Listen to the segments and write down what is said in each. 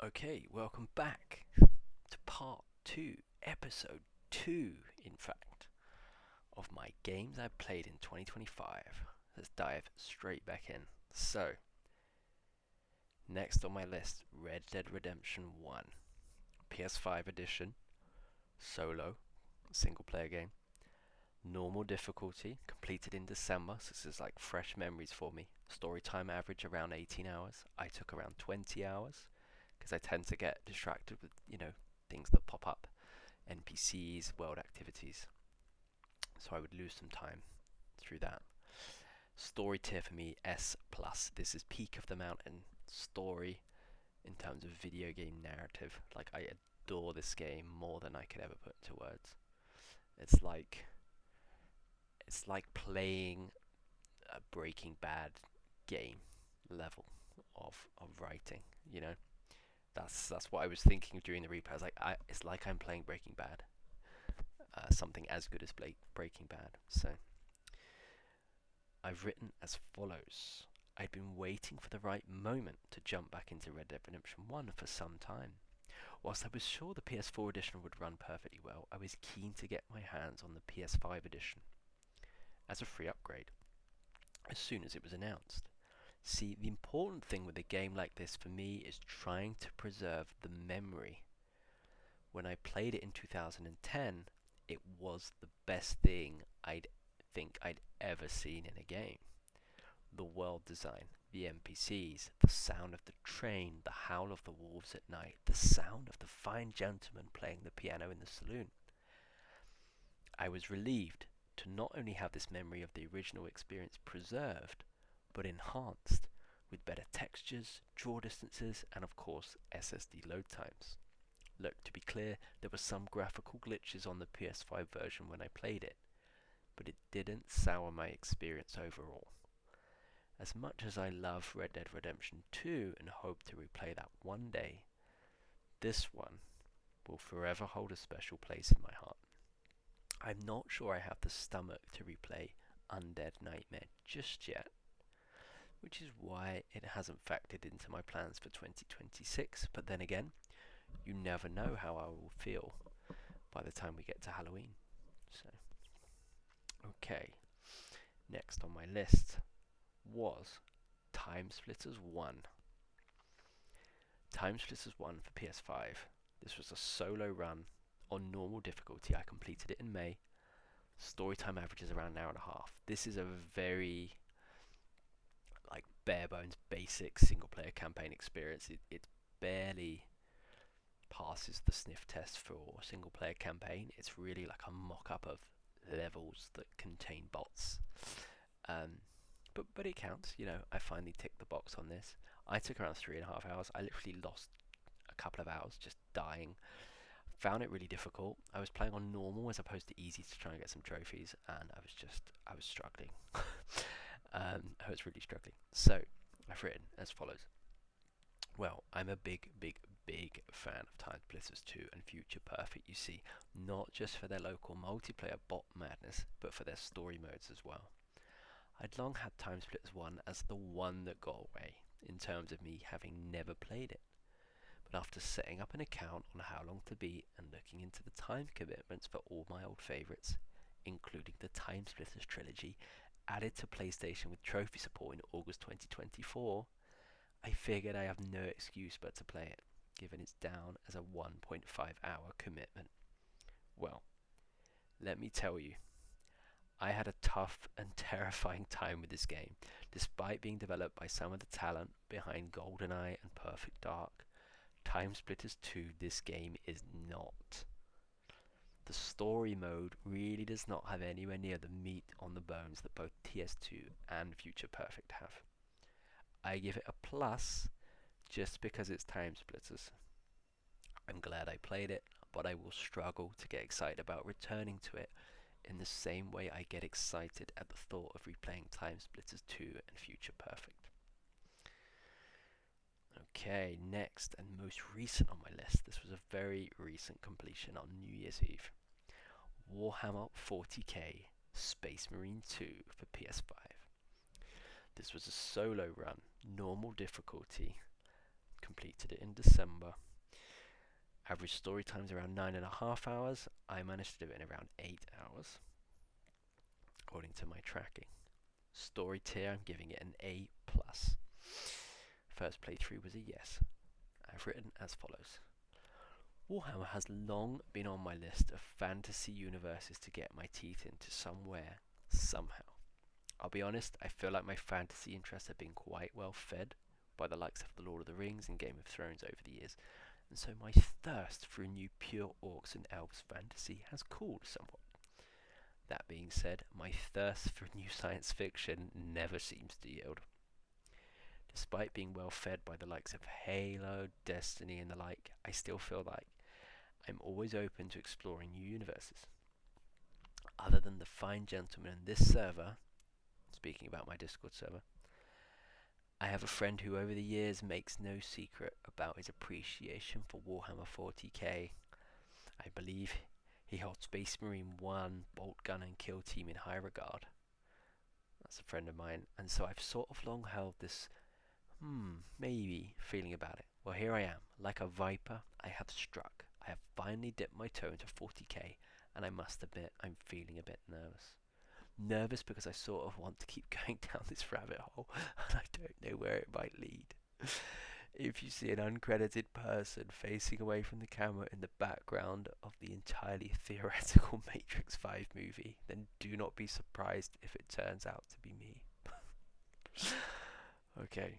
Okay, welcome back to part 2, episode 2, in fact, of my games I played in 2025. Let's dive straight back in. So, next on my list, Red Dead Redemption 1, PS5 edition, solo, single player game, normal difficulty, completed in December, so this is like fresh memories for me. Story time average around 18 hours. I took around 20 hours because I tend to get distracted with, things that pop up, NPCs, world activities. So I would lose some time through that. Story tier for me, S plus. This is peak of the mountain story in terms of video game narrative. Like, I adore this game more than I could ever put into words. It's like playing a Breaking Bad game level of writing, you know? That's what I was thinking during the replay. I was like, it's like I'm playing Breaking Bad, something as good as Breaking Bad. So I've written as follows. I'd been waiting for the right moment to jump back into Red Dead Redemption 1 for some time. Whilst I was sure the PS4 edition would run perfectly well, I was keen to get my hands on the PS5 edition as a free upgrade as soon as it was announced. See, the important thing with a game like this for me is trying to preserve the memory. When I played it in 2010, it was the best thing I'd ever seen in a game. The world design, the NPCs, the sound of the train, the howl of the wolves at night, the sound of the fine gentleman playing the piano in the saloon. I was relieved to not only have this memory of the original experience preserved, but enhanced with better textures, draw distances, and of course SSD load times. Look, to be clear, there were some graphical glitches on the PS5 version when I played it, but it didn't sour my experience overall. As much as I love Red Dead Redemption 2 and hope to replay that one day, this one will forever hold a special place in my heart. I'm not sure I have the stomach to replay Undead Nightmare just yet, which is why it hasn't factored into my plans for 2026, but then again, you never know how I will feel by the time we get to Halloween. So, okay, next on my list was Time Splitters 1. Time Splitters 1 for PS5. This was a solo run on normal difficulty. I completed it in May. Story time averages around an hour and a half. This is a very bare bones basic single player campaign experience. It barely passes the sniff test for single player campaign. It's really like a mock-up of levels that contain bots. But it counts, I finally ticked the box on this. I took around 3.5 hours. I literally lost a couple of hours just dying. Found it really difficult. I was playing on normal as opposed to easy to try and get some trophies, and I was struggling. I was really struggling. So I've written as follows. Well, I'm a big fan of Time Splitters 2 and Future Perfect, you see, not just for their local multiplayer bot madness, but for their story modes as well. I'd long had Time Splitters 1 as the one that got away, in terms of me having never played it. But after setting up an account on How Long to Beat and looking into the time commitments for all my old favourites, including the Time Splitters trilogy, added to PlayStation with trophy support in August 2024, I figured I have no excuse but to play it, given it's down as a 1.5 hour commitment. Well, let me tell you, I had a tough and terrifying time with this game, despite being developed by some of the talent behind GoldenEye and Perfect Dark. Time Splitters 2, this game is not. The story mode really does not have anywhere near the meat on the bones that both TS2 and Future Perfect have. I give it a plus just because it's Time Splitters. I'm glad I played it, but I will struggle to get excited about returning to it in the same way I get excited at the thought of replaying Time Splitters 2 and Future Perfect. Okay, next and most recent on my list. This was a very recent completion on New Year's Eve. Warhammer 40k Space Marine 2 for PS5. This was a solo run, normal difficulty, completed it in December. Average story time's around 9.5 hours. I managed to do it in around 8 hours, according to my tracking. Story tier, I'm giving it an A+. First playthrough was a yes. I've written as follows. Warhammer has long been on my list of fantasy universes to get my teeth into somewhere, somehow. I'll be honest, I feel like my fantasy interests have been quite well fed by the likes of The Lord of the Rings and Game of Thrones over the years, and so my thirst for a new pure orcs and elves fantasy has cooled somewhat. That being said, my thirst for new science fiction never seems to yield. Despite being well fed by the likes of Halo, Destiny and the like, I still feel like I'm always open to exploring new universes. Other than the fine gentleman in this server, speaking about my Discord server, I have a friend who over the years makes no secret about his appreciation for Warhammer 40k. I believe he holds Space Marine 1, Bolt Gun and Kill Team in high regard. That's a friend of mine, and so I've sort of long held this maybe feeling about it. Well, here I am, like a viper, I have struck. I have finally dipped my toe into 40k, and I must admit I'm feeling a bit nervous. Nervous because I sort of want to keep going down this rabbit hole, and I don't know where it might lead. If you see an uncredited person facing away from the camera in the background of the entirely theoretical Matrix 5 movie, then do not be surprised if it turns out to be me. Okay,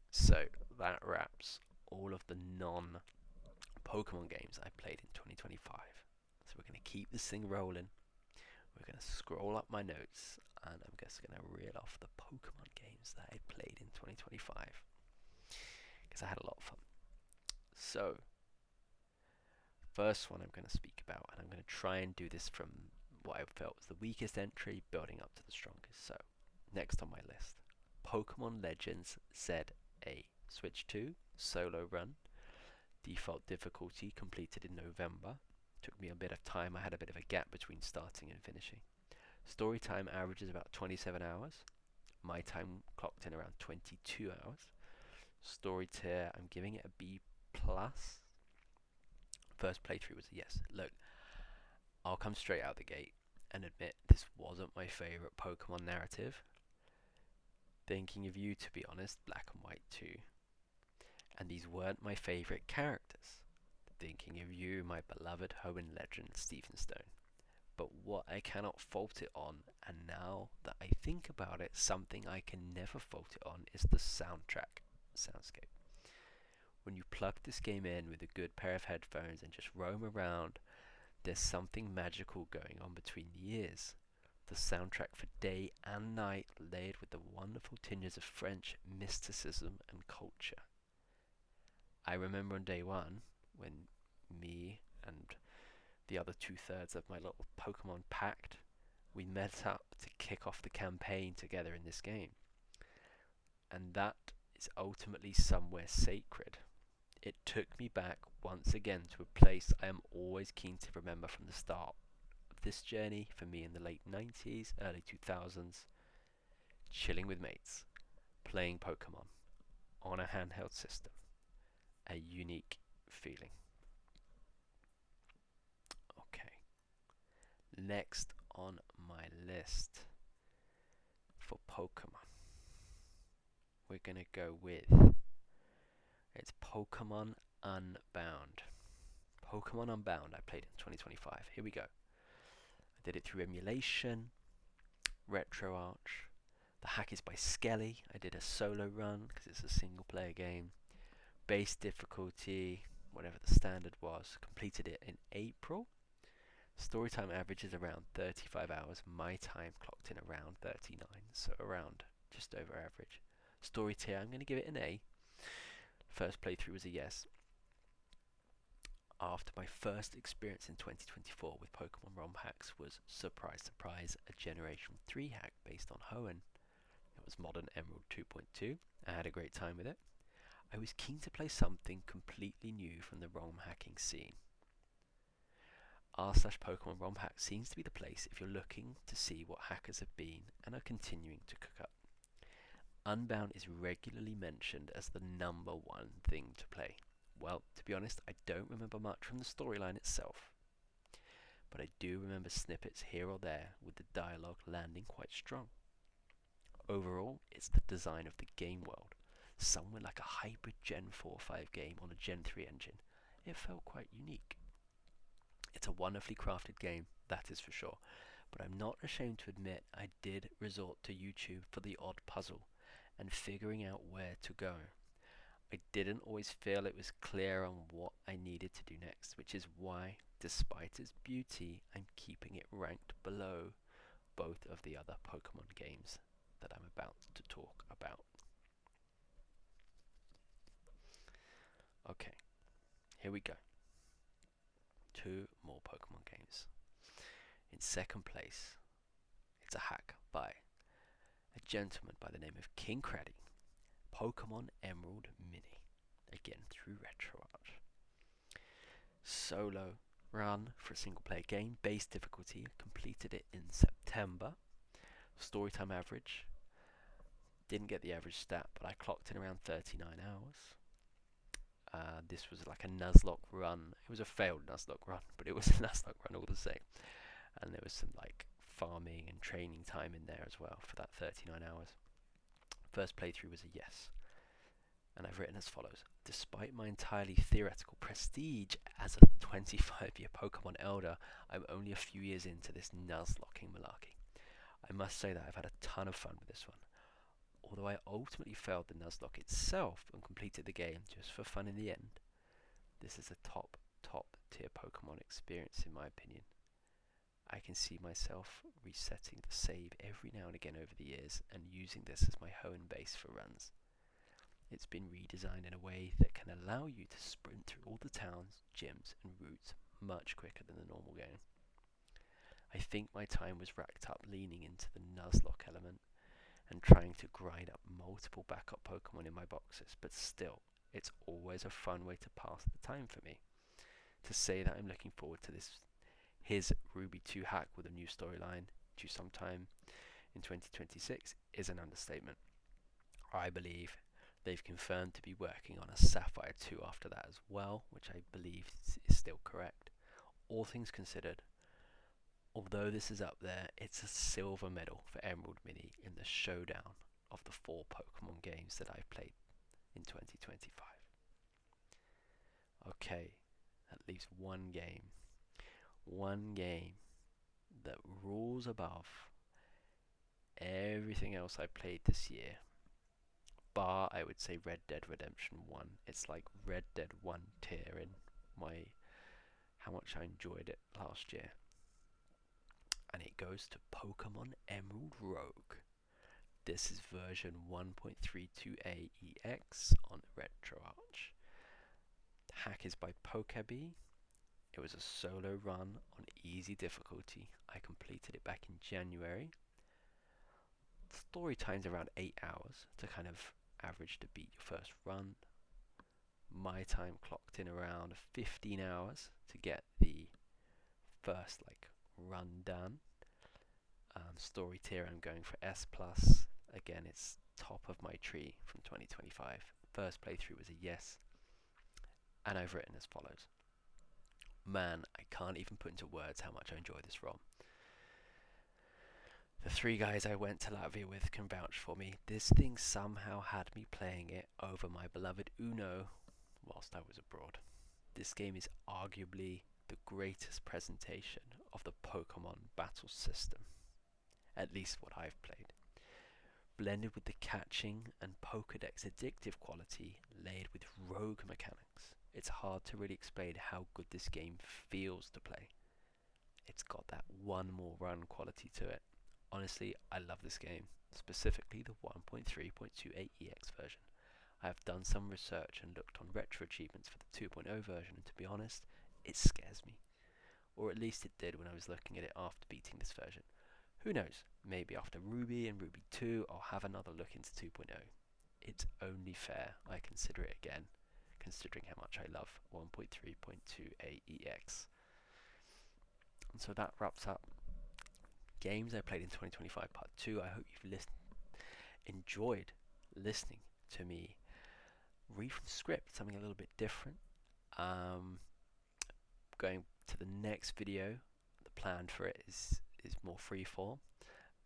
so that wraps all of the non-Pokemon games I played in 2025. So we're going to keep this thing rolling. We're going to scroll up my notes, and I'm just going to reel off the Pokemon games that I played in 2025, because I had a lot of fun. So, first one I'm going to speak about, and I'm going to try and do this from what I felt was the weakest entry, building up to the strongest. So, next on my list, Pokemon Legends ZA, Switch 2, solo run, default difficulty completed in November. Took me a bit of time, I had a bit of a gap between starting and finishing. Story time averages about 27 hours. My time clocked in around 22 hours. Story tier, I'm giving it a B+. First playthrough was a yes. Look, I'll come straight out the gate and admit this wasn't my favourite Pokemon narrative. Thinking of You, to be honest, Black and White 2. And these weren't my favourite characters. Thinking of You, my beloved Hoenn legend, Stephen Stone. But what I cannot fault it on, and now that I think about it, something I can never fault it on, is the soundscape. When you plug this game in with a good pair of headphones and just roam around, there's something magical going on between the ears. The soundtrack for day and night, layered with the wonderful tinges of French mysticism and culture. I remember on day one, when me and the other 2/3 of my little Pokemon pact, we met up to kick off the campaign together in this game. And that is ultimately somewhere sacred. It took me back once again to a place I am always keen to remember from the start of this journey for me in the late 90s, early 2000s, chilling with mates, playing Pokemon on a handheld system. A unique feeling. Okay, next on my list for Pokemon, we're gonna go with, it's Pokemon Unbound. Pokemon Unbound I played in 2025. Here we go. I did it through emulation, RetroArch. The hack is by Skelly. I did a solo run because it's a single player game. Base difficulty, whatever the standard was, completed it in April. Story time average is around 35 hours. My time clocked in around 39, so around just over average. Story tier, I'm going to give it an A. First playthrough was a yes. After my first experience in 2024 with Pokemon ROM hacks was, surprise surprise, a Generation 3 hack based on Hoenn. It was Modern Emerald 2.2. I had a great time with it. I was keen to play something completely new from the ROM hacking scene. r/Pokemon ROM hack seems to be the place if you're looking to see what hackers have been and are continuing to cook up. Unbound is regularly mentioned as the number one thing to play. Well, to be honest, I don't remember much from the storyline itself, but I do remember snippets here or there with the dialogue landing quite strong. Overall, it's the design of the game world, somewhere like a hybrid Gen 4 5 game on a Gen 3 engine. It felt quite unique. It's a wonderfully crafted game, that is for sure, but I'm not ashamed to admit I did resort to YouTube for the odd puzzle and figuring out where to go. I didn't always feel it was clear on what I needed to do next, which is why, despite its beauty, I'm keeping it ranked below both of the other Pokemon games that I'm about to talk about. Okay, here we go. 2 more Pokemon games. In second place, it's a hack by a gentleman by the name of King Craddy, Pokemon Emerald Mini, again through RetroArch. Solo run for a single player game, base difficulty, completed it in September. Storytime average, didn't get the average stat, but I clocked in around 39 hours. This was like a Nuzlocke run. It was a failed Nuzlocke run, but it was a Nuzlocke run all the same. And there was some like farming and training time in there as well for that 39 hours. First playthrough was a yes. And I've written as follows. Despite my entirely theoretical prestige as a 25-year Pokemon elder, I'm only a few years into this Nuzlocking malarkey. I must say that I've had a ton of fun with this one. Although I ultimately failed the Nuzlocke itself and completed the game just for fun in the end, this is a top tier Pokemon experience in my opinion. I can see myself resetting the save every now and again over the years and using this as my home base for runs. It's been redesigned in a way that can allow you to sprint through all the towns, gyms and routes much quicker than the normal game. I think my time was racked up leaning into the Nuzlocke element and trying to grind up multiple backup Pokemon in my boxes, but still, it's always a fun way to pass the time for me. To say that I'm looking forward to his Ruby 2 hack with a new storyline due sometime in 2026 is an understatement. I believe they've confirmed to be working on a Sapphire 2 after that as well, which I believe is still correct. All things considered, although this is up there, it's a silver medal for Emerald Mini in the showdown of the 4 Pokemon games that I've played in 2025. Okay, that leaves one game that rules above everything else I played this year, bar I would say Red Dead Redemption 1. It's like Red Dead 1 tier in how much I enjoyed it last year. And it goes to Pokemon Emerald Rogue. This is version 1.32a EX on RetroArch. The hack is by Pokebee. It was a solo run on easy difficulty. I completed it back in January. Story time's around 8 hours to kind of average to beat your first run. My time clocked in around 15 hours to get the first run done. Story tier I'm going for S+. Again, it's top of my tree from 2025. First playthrough was a yes. And I've written as follows. Man, I can't even put into words how much I enjoy this ROM. The 3 guys I went to Latvia with can vouch for me. This thing somehow had me playing it over my beloved Uno whilst I was abroad. This game is arguably the greatest presentation of the Pokemon battle system, at least what I've played. Blended with the catching and Pokedex addictive quality laid with rogue mechanics, it's hard to really explain how good this game feels to play. It's got that one more run quality to it. Honestly, I love this game, specifically the 1.3.28 EX version. I have done some research and looked on retro achievements for the 2.0 version, and to be honest, it scares me. Or at least it did when I was looking at it after beating this version. Who knows, maybe after Ruby and Ruby 2 I'll have another look into 2.0. It's only fair I consider it again, considering how much I love 1.3.28 EX. And so that wraps up games I played in 2025 part 2. I hope you've enjoyed listening to me read from script, something a little bit different. Going to the next video, the plan for it is more freeform.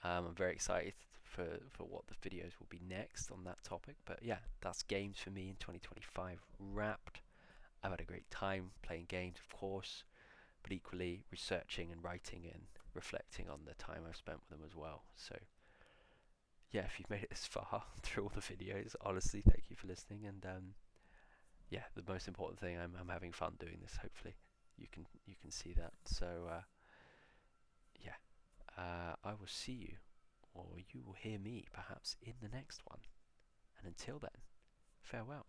I'm very excited for what the videos will be next on that topic. But yeah, that's games for me in 2025 wrapped. I've had a great time playing games, of course, but equally researching and writing and reflecting on the time I've spent with them as well. So yeah, if you've made it this far through all the videos, honestly, thank you for listening. And yeah, the most important thing, I'm having fun doing this. Hopefully, you can see that. So yeah, I will see you, or you will hear me, perhaps in the next one. And until then, farewell.